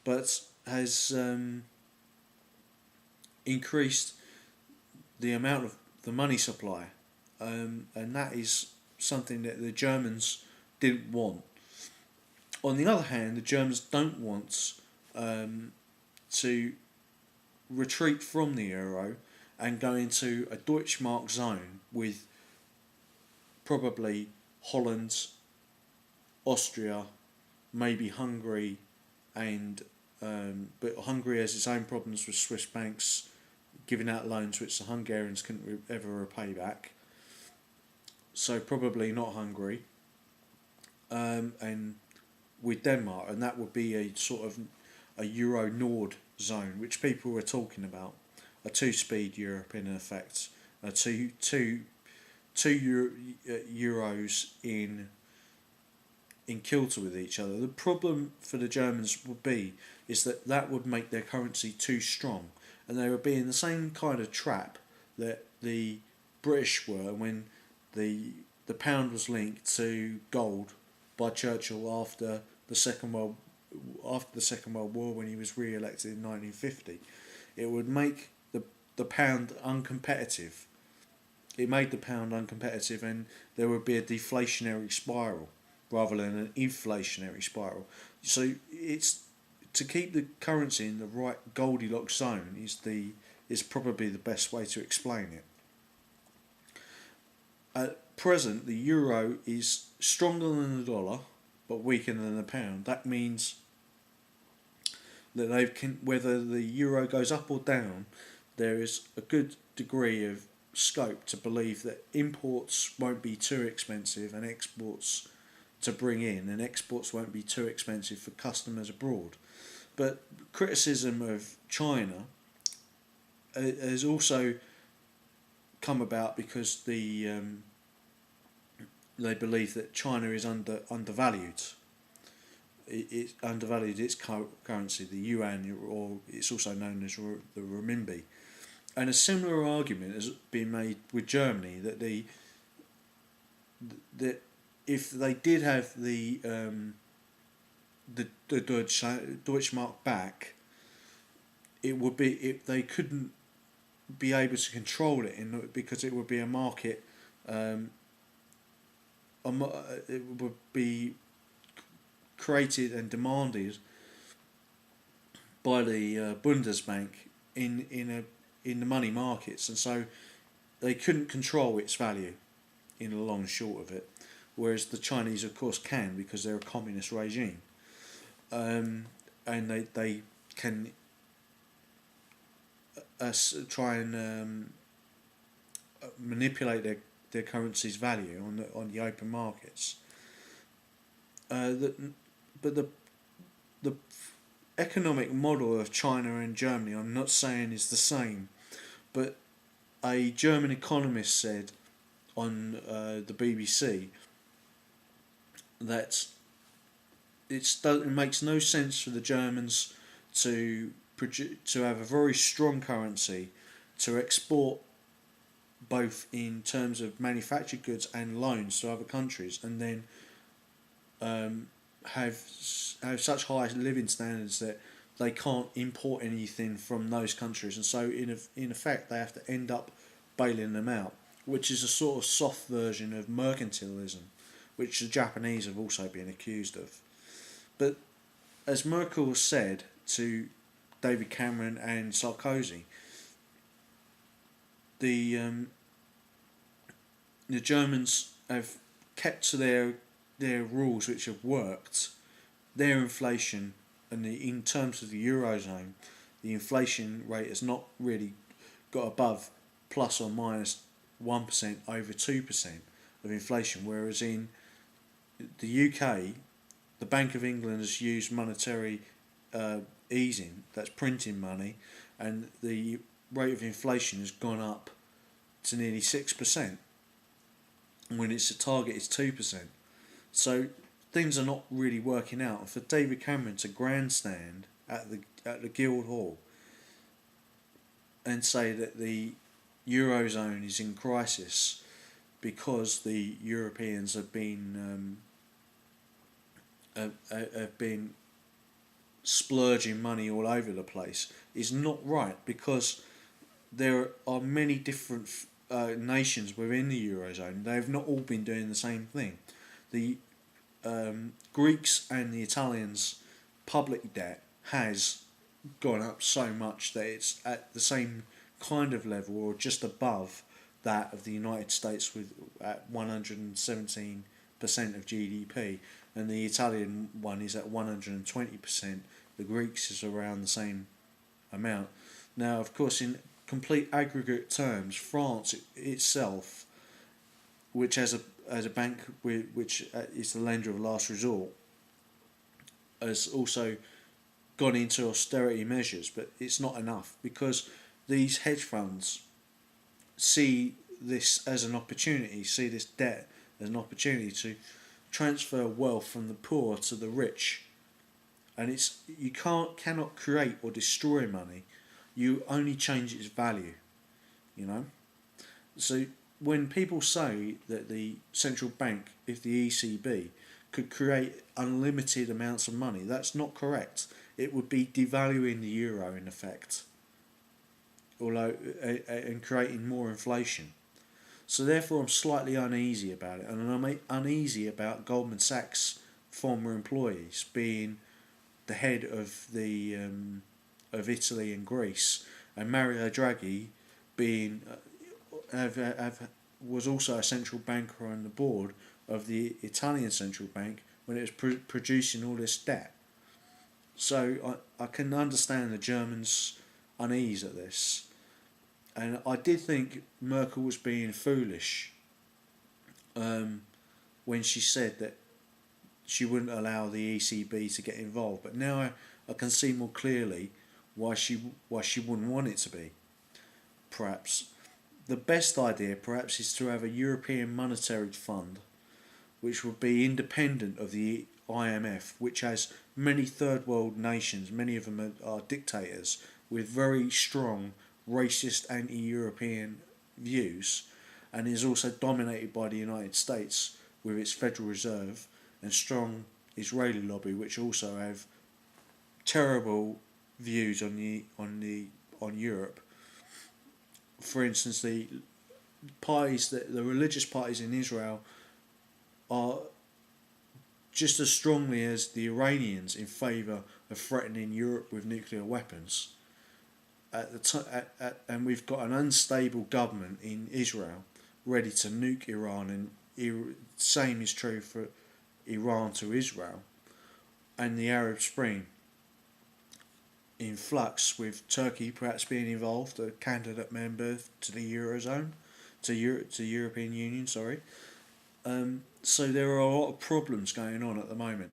but has increased the amount of the money supply, and that is something that the Germans didn't want. On the other hand, the Germans don't want to retreat from the euro and go into a Deutschmark zone with probably Holland, Austria, maybe Hungary, and but Hungary has its own problems with Swiss banks giving out loans which the Hungarians couldn't ever repay back. So probably not Hungary, and with Denmark, and that would be a sort of a Euro Nord zone, which people were talking about, a two-speed Europe in effect, two euros in kilter with each other. The problem for the Germans would be is that that would make their currency too strong, and they would be in the same kind of trap that the British were when the pound was linked to gold by Churchill after the Second World War when he was re-elected in 1950. It would make the pound uncompetitive. It made the pound uncompetitive, and there would be a deflationary spiral rather than an inflationary spiral. So it's to keep the currency in the right Goldilocks zone is probably the best way to explain it. At present, the euro is stronger than the dollar, but weaker than the pound. That means that whether the euro goes up or down, there is a good degree of scope to believe that imports won't be too expensive and exports to bring in, and exports won't be too expensive for customers abroad. But criticism of China has also come about because they believe that China is undervalued. It undervalued its currency, the yuan, or it's also known as the renminbi. And a similar argument has been made with Germany that if they did have the Deutschmark back, they couldn't be able to control it because it would be a market. It would be created and demanded by the Bundesbank in the money markets, and so they couldn't control its value in the long and short of it. Whereas the Chinese, of course, can, because they're a communist regime, and they can try and manipulate their currency's value on the open markets. But the economic model of China and Germany, I'm not saying is the same, but a German economist said on the BBC that it makes no sense for the Germans to have a very strong currency, to export both in terms of manufactured goods and loans to other countries, and then have such high living standards that they can't import anything from those countries, and so in effect they have to end up bailing them out, which is a sort of soft version of mercantilism, which the Japanese have also been accused of. But as Merkel said to David Cameron and Sarkozy, the Germans have kept to their rules which have worked. Their inflation, and in terms of the Eurozone, the inflation rate has not really got above plus or minus 1% over 2% of inflation, whereas in the UK, the Bank of England has used monetary easing, that's printing money, and the rate of inflation has gone up to nearly 6%, when its target is 2%. So things are not really working out. And for David Cameron to grandstand at the Guildhall and say that the Eurozone is in crisis because the Europeans have been splurging money all over the place is not right, because there are many different nations within the Eurozone. They have not all been doing the same thing. The Greeks and the Italians' public debt has gone up so much that it's at the same kind of level or just above that of the United States, with at 117% of GDP, and the Italian one is at 120%. The Greeks is around the same amount. Now, of course, in complete aggregate terms, France itself, which has a bank which is the lender of last resort, has also gone into austerity measures, but it's not enough, because these hedge funds see this as an opportunity, see this debt as an opportunity to transfer wealth from the poor to the rich. And you cannot create or destroy money, you only change its value, you know. So when people say that the central bank, if the ECB, could create unlimited amounts of money, that's not correct. It would be devaluing the euro in effect, although and creating more inflation. So therefore, I'm slightly uneasy about it, and I'm uneasy about Goldman Sachs' former employees being the head of the of Italy and Greece, and Mario Draghi being was also a central banker on the board of the Italian central bank when it was producing all this debt. So I can understand the Germans' unease at this. And I did think Merkel was being foolish when she said that she wouldn't allow the ECB to get involved. But now I can see more clearly why she wouldn't want it to be. Perhaps the best idea perhaps is to have a European Monetary Fund, which would be independent of the IMF, which has many third world nations, many of them are dictators with very strong racist anti-European views, and is also dominated by the United States with its Federal Reserve and strong Israeli lobby, which also have terrible views on Europe. For instance, the religious parties in Israel are just as strongly as the Iranians in favour of threatening Europe with nuclear weapons. And we've got an unstable government in Israel ready to nuke Iran, and same is true for Iran to Israel, and the Arab Spring in flux, with Turkey perhaps being involved, a candidate member to the Eurozone, to European Union. So there are a lot of problems going on at the moment.